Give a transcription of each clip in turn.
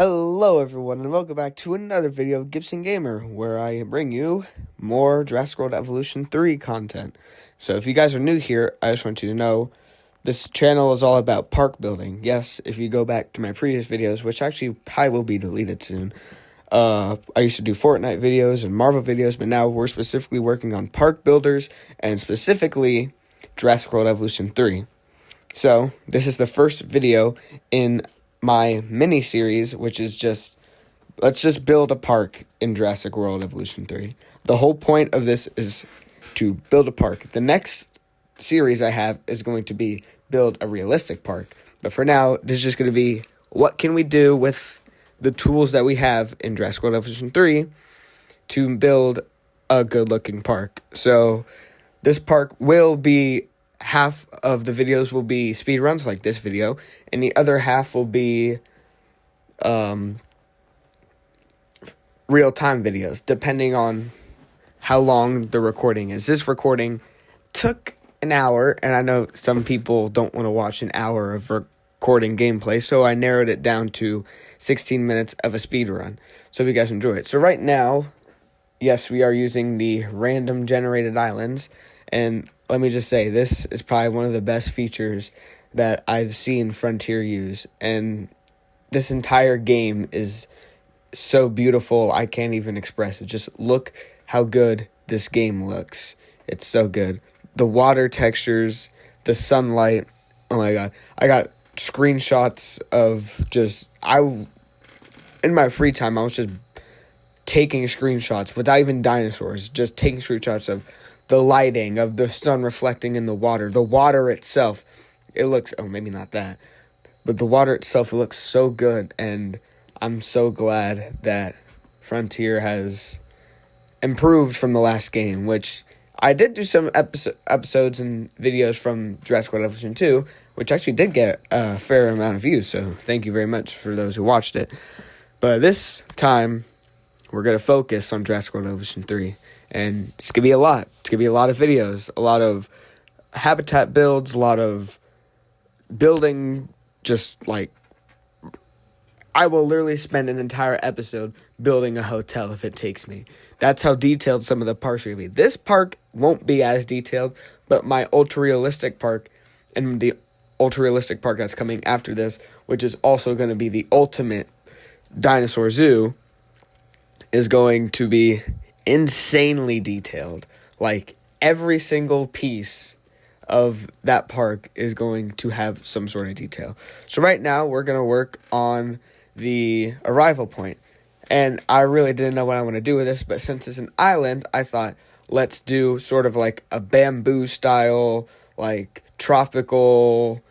Hello everyone and welcome back to another video of Gibson Gamer, where I bring you more Jurassic World Evolution 3 content. So if you guys are new here, I just want you to know this channel is all about park building. Yes, if you go back to my previous videos, which actually probably will be deleted soon, I used to do Fortnite videos and Marvel videos, but now we're specifically working on park builders and specifically Jurassic World Evolution 3. So this is the first video in my mini series, which is let's just build a park in Jurassic World Evolution 3. The whole point of this is to build a park. The next series I have is going to be build a realistic park. But for now, this is just going to be what can we do with the tools that we have in Jurassic World Evolution 3 to build a good looking park. So this park will be, half of the videos will be speed runs like this video, and the other half will be real-time videos, depending on how long the recording is. This recording took an hour, and I know some people don't want to watch an hour of recording gameplay, so I narrowed it down to 16 minutes of a speed run, so you guys enjoy it. So right now, yes, we are using the random generated islands, and let me just say, this is probably one of the best features that I've seen Frontier use, and this entire game is so beautiful, I can't even express it. Just look how good this game looks. It's so good. The water textures, the sunlight, oh my god. I got screenshots of in my free time, I was just taking screenshots without even dinosaurs, just taking screenshots of the lighting, of the sun reflecting in the water itself. It looks, maybe not that, but the water itself, it looks so good, and I'm so glad that Frontier has improved from the last game, which I did do some episodes and videos from Jurassic World Evolution 2, which actually did get a fair amount of views, so thank you very much for those who watched it. But this time, we're going to focus on Jurassic World Evolution 3. And it's going to be a lot. It's going to be a lot of videos, a lot of habitat builds, a lot of building, I will literally spend an entire episode building a hotel if it takes me. That's how detailed some of the parks are going to be. This park won't be as detailed, but my ultra-realistic park and the ultra-realistic park that's coming after this, which is also going to be the ultimate dinosaur zoo, is going to be insanely detailed. Like, every single piece of that park is going to have some sort of detail. So right now we're going to work on the arrival point, and I really didn't know what I want to do with this, but since it's an island, I thought let's do sort of like a bamboo style, like tropical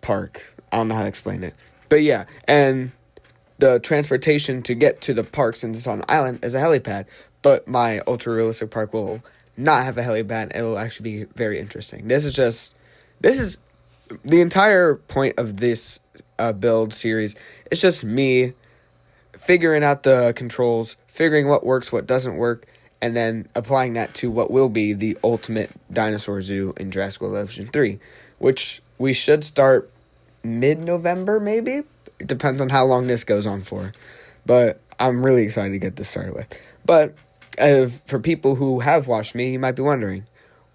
park. I don't know how to explain it, but yeah. And the transportation to get to the park, since it's on an island, is a helipad. But my ultra-realistic park will not have a helipad. It will actually be very interesting. This is the entire point of this build series. It's just me figuring out the controls, figuring what works, what doesn't work, and then applying that to what will be the ultimate dinosaur zoo in Jurassic World Evolution 3, which we should start mid-November, maybe? It depends on how long this goes on for, but I'm really excited to get this started with. But for people who have watched me, you might be wondering,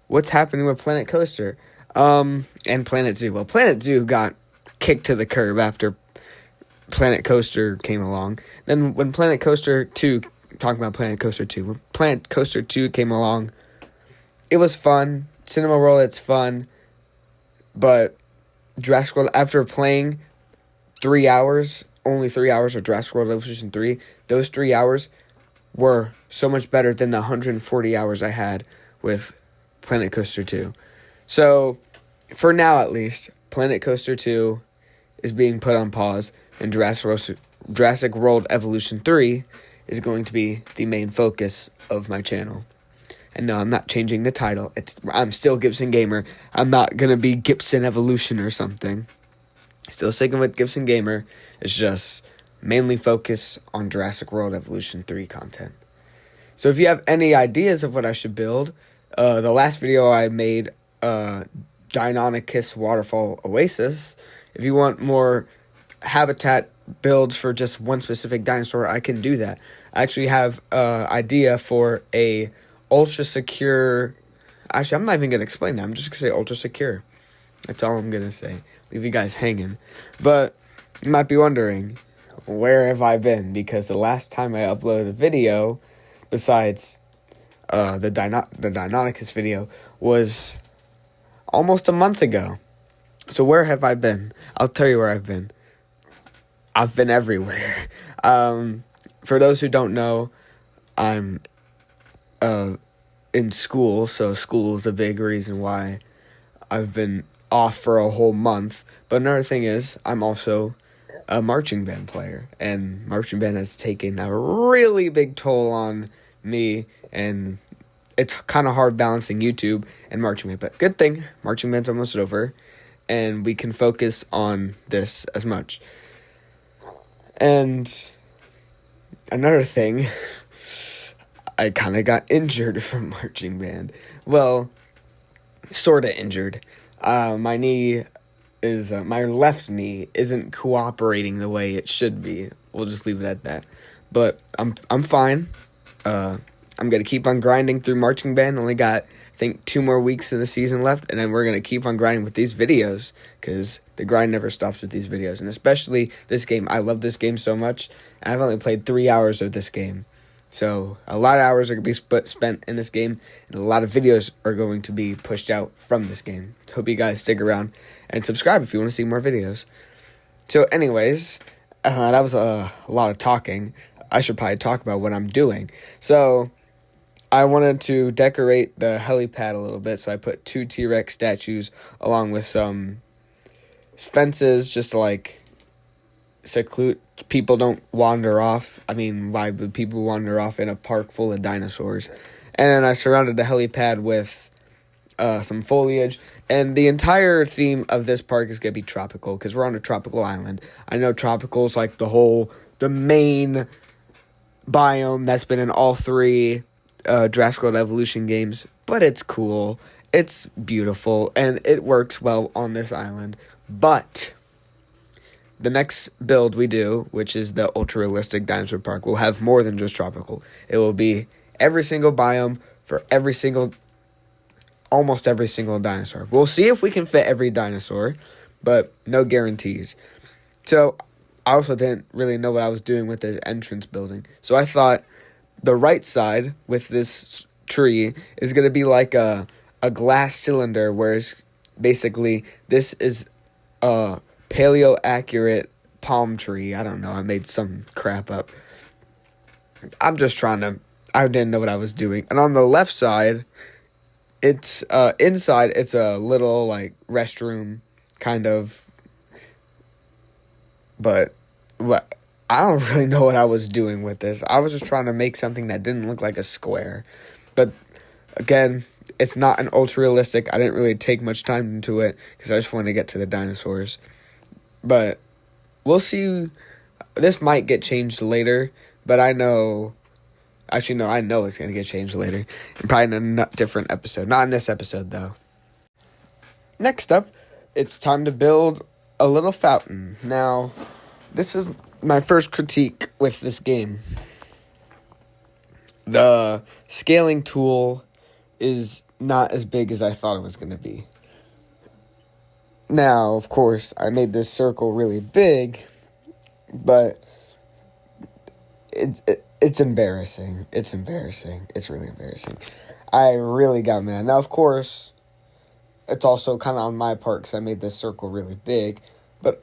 what's happening with Planet Coaster and Planet Zoo? Well, Planet Zoo got kicked to the curb after Planet Coaster came along. Then when Planet Coaster 2, talking about Planet Coaster 2, when Planet Coaster 2 came along, it was fun. Cinema World, it's fun, but Jurassic World, after playing 3 hours, only 3 hours of Jurassic World Evolution 3, those 3 hours were so much better than the 140 hours I had with Planet Coaster 2. So, for now at least, Planet Coaster 2 is being put on pause, and Jurassic World Evolution 3 is going to be the main focus of my channel. And no, I'm not changing the title. I'm still Gibson Gamer. I'm not going to be Gibson Evolution or something. Still sticking with Gibson Gamer. It's just mainly focus on Jurassic World Evolution 3 content. So if you have any ideas of what I should build, the last video I made, Deinonychus Waterfall Oasis. If you want more habitat builds for just one specific dinosaur, I can do that. I actually have an idea for a ultra secure. Actually, I'm not even gonna explain that. I'm just gonna say ultra secure. That's all I'm gonna say. Leave you guys hanging. But you might be wondering, where have I been? Because the last time I uploaded a video, besides the Deinonychus video, was almost a month ago. So where have I been? I'll tell you where I've been. I've been everywhere. For those who don't know, I'm in school, so school is a big reason why I've been off for a whole month. But another thing is, I'm also a marching band player, and marching band has taken a really big toll on me, and it's kind of hard balancing YouTube and marching band. But good thing, marching band's almost over, and we can focus on this as much. And another thing, I kind of got injured from marching band. Well, sort of injured. My left knee isn't cooperating the way it should be. We'll just leave it at that. But I'm fine. I'm gonna keep on grinding through marching band. Only got, I think, 2 more weeks in the season left, and then we're gonna keep on grinding with these videos, because the grind never stops with these videos. And especially this game. I love this game so much. I've only played 3 hours of this game. So a lot of hours are going to be spent in this game, and a lot of videos are going to be pushed out from this game. So hope you guys stick around and subscribe if you want to see more videos. So anyways, that was a lot of talking. I should probably talk about what I'm doing. So I wanted to decorate the helipad a little bit, so I put 2 T-Rex statues along with some fences just to, like, seclude people don't wander off. I mean, why would people wander off in a park full of dinosaurs? And then I surrounded the helipad with some foliage. And the entire theme of this park is going to be tropical, because we're on a tropical island. I know tropical is like the main biome that's been in all 3 Jurassic World Evolution games. But it's cool. It's beautiful. And it works well on this island. But the next build we do, which is the ultra-realistic dinosaur park, will have more than just tropical. It will be every single biome for almost every single dinosaur. We'll see if we can fit every dinosaur, but no guarantees. So I also didn't really know what I was doing with this entrance building. So I thought the right side with this tree is going to be like a glass cylinder, whereas basically this is a paleo accurate palm tree. I don't know. I made some crap up. I didn't know what I was doing. And on the left side, it's inside. It's a little like restroom kind of. But I don't really know what I was doing with this. I was just trying to make something that didn't look like a square. But again, it's not an ultra realistic. I didn't really take much time into it because I just wanted to get to the dinosaurs. But we'll see. This might get changed later, but I know it's going to get changed later. And probably in a different episode. Not in this episode, though. Next up, it's time to build a little fountain. Now, this is my first critique with this game. The scaling tool is not as big as I thought it was going to be. Now, of course, I made this circle really big, but it's embarrassing. It's embarrassing. It's really embarrassing. I really got mad. Now, of course, it's also kind of on my part because I made this circle really big, but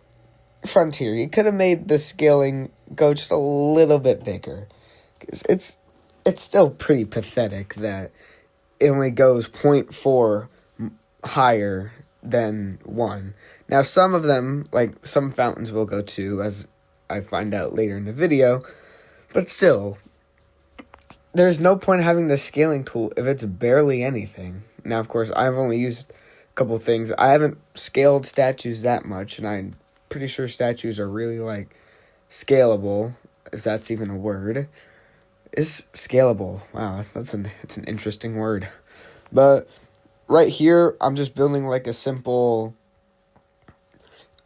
Frontier, you could have made the scaling go just a little bit bigger. 'Cause it's still pretty pathetic that it only goes 0.4 higher than 1. Now, some of them, like some fountains, will go 2, as I find out later in the video. But still, there's no point having the scaling tool if it's barely anything. Now, of course, I've only used a couple things. I haven't scaled statues that much, and I'm pretty sure statues are really, like, scalable, if that's even a word. Is scalable. Wow, it's an interesting word. But right here, I'm just building like a simple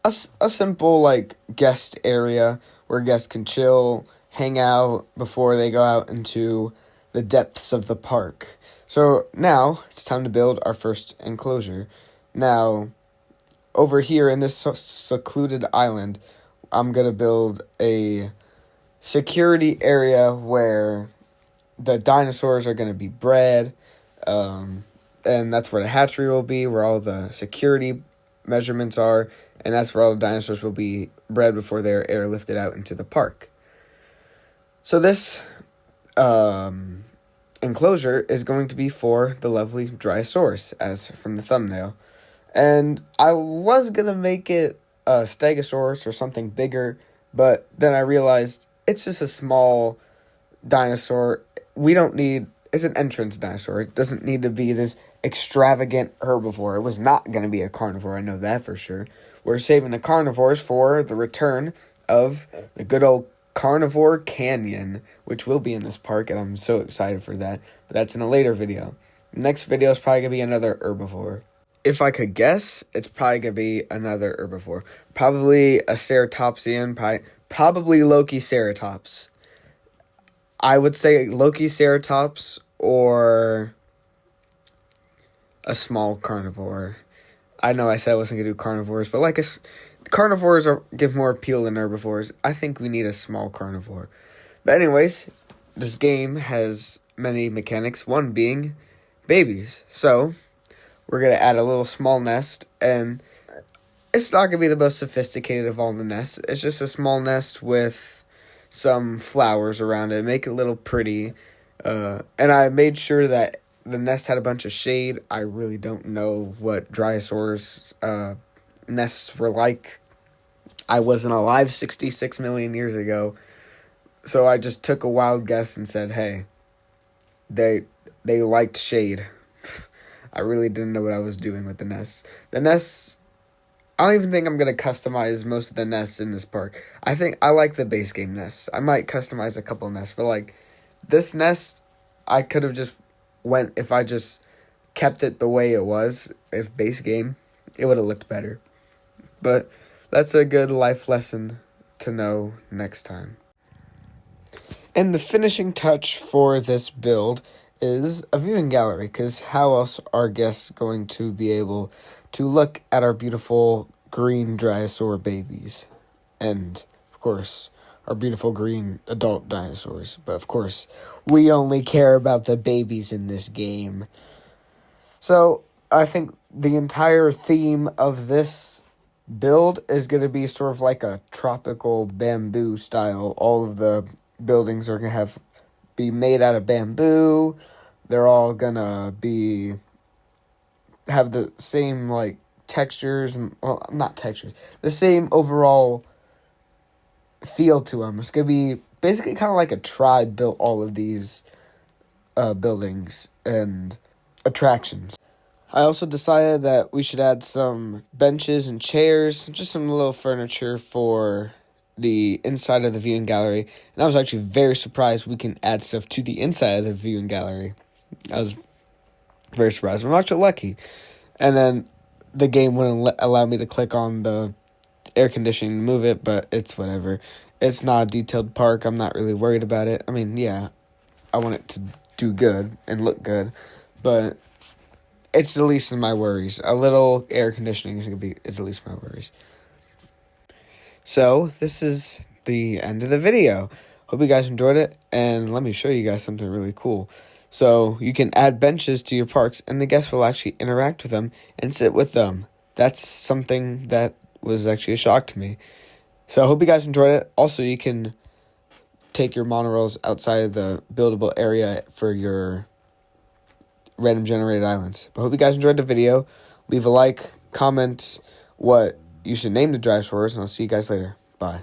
a simple like guest area where guests can chill, hang out before they go out into the depths of the park. So now it's time to build our first enclosure. Now, over here in this secluded island, I'm going to build a security area where the dinosaurs are going to be bred, and that's where the hatchery will be, where all the security measurements are, and that's where all the dinosaurs will be bred before they're airlifted out into the park. So this enclosure is going to be for the lovely Dryosaurus, as from the thumbnail. And I was going to make it a Stegosaurus or something bigger, but then I realized it's just a small dinosaur. It's an entrance dinosaur. It doesn't need to be this extravagant herbivore. It was not going to be a carnivore, I know that for sure. We're saving the carnivores for the return of the good old Carnivore Canyon, which will be in this park, and I'm so excited for that. But that's in a later video. Next video is probably going to be another herbivore. If I could guess, it's probably going to be another herbivore. Probably a ceratopsian, probably Lokiceratops. I would say Lokiceratops or a small carnivore. I know I said I wasn't going to do carnivores, but carnivores give more appeal than herbivores. I think we need a small carnivore. But anyways, this game has many mechanics, one being babies. So we're going to add a little small nest, and it's not going to be the most sophisticated of all the nests. It's just a small nest with some flowers around it, make it a little pretty. And I made sure that the nest had a bunch of shade. I really don't know what Dryosaurus nests were like. I wasn't alive 66 million years ago. So I just took a wild guess and said, hey, they liked shade. I really didn't know what I was doing with the nests. The nests, I don't even think I'm going to customize most of the nests in this park. I think I like the base game nests. I might customize a couple nests, but like this nest, I could have just went, if I just kept it the way it was, if base game, it would have looked better. But that's a good life lesson to know next time. And the finishing touch for this build is a viewing gallery, because how else are guests going to be able to look at our beautiful green Dryosaur babies? And, of course, our beautiful green adult dinosaurs. But, of course, we only care about the babies in this game. So, I think the entire theme of this build is going to be sort of like a tropical bamboo style. All of the buildings are going to be made out of bamboo. They're all going to have the same, like, textures, and, well, not textures, the same overall feel to them. It's going to be basically kind of like a tribe built all of these buildings and attractions. I also decided that we should add some benches and chairs, just some little furniture for the inside of the viewing gallery. And I was actually very surprised we can add stuff to the inside of the viewing gallery. I was very surprised. I'm actually lucky. And then the game wouldn't allow me to click on the air conditioning to move it, but it's whatever. It's not a detailed park. I'm not really worried about it. I mean, yeah, I want it to do good and look good, but it's the least of my worries. A little air conditioning is the least of my worries. So, this is the end of the video. Hope you guys enjoyed it, and let me show you guys something really cool. So, you can add benches to your parks, and the guests will actually interact with them and sit with them. That's something that was actually a shock to me. So, I hope you guys enjoyed it. Also, you can take your monorails outside of the buildable area for your random generated islands. But I hope you guys enjoyed the video. Leave a like, comment what you should name the Dryosaurus, and I'll see you guys later. Bye.